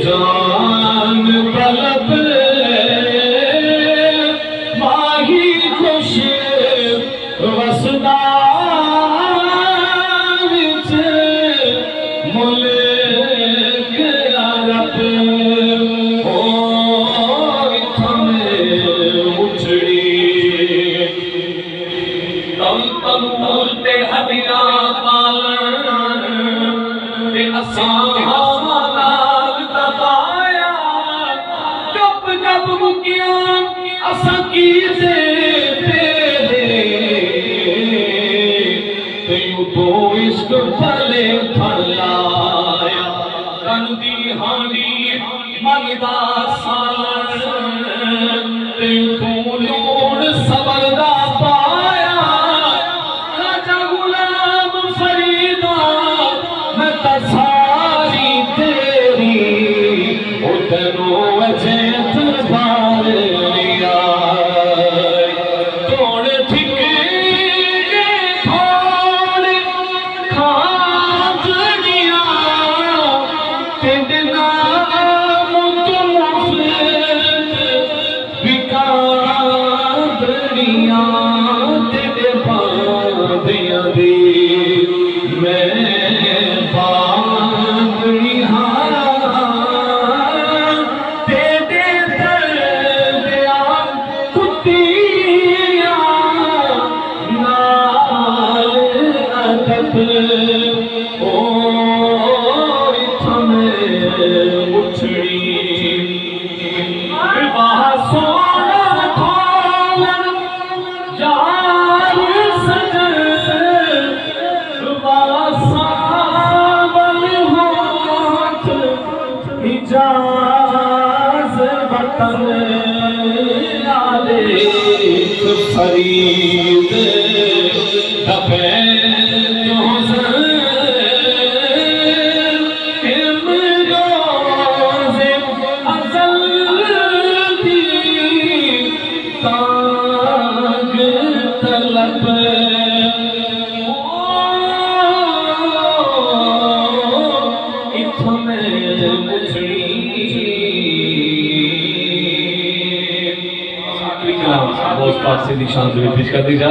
जान तलब माही खुश वसदा विच मुल्क अरब ओ इथमे उछड़ी तम बोलते हदिया पालन ते असां नाल दबाया कब कब मुकिया असां की से तो इश्क भले फलाया कन दी हानी मनदा सालन ते तू लोड़ सबर दा पाया राजा गुलाम फरीदा मैं ता सारी तेरी उतनो अजे दरबार लिया तोड़ ठिके फरीद दबे इमरोज़े अज़ल दी ताग तलब इथमे मुछड़ी बहुत पास से निशान पेश कर दी जाए।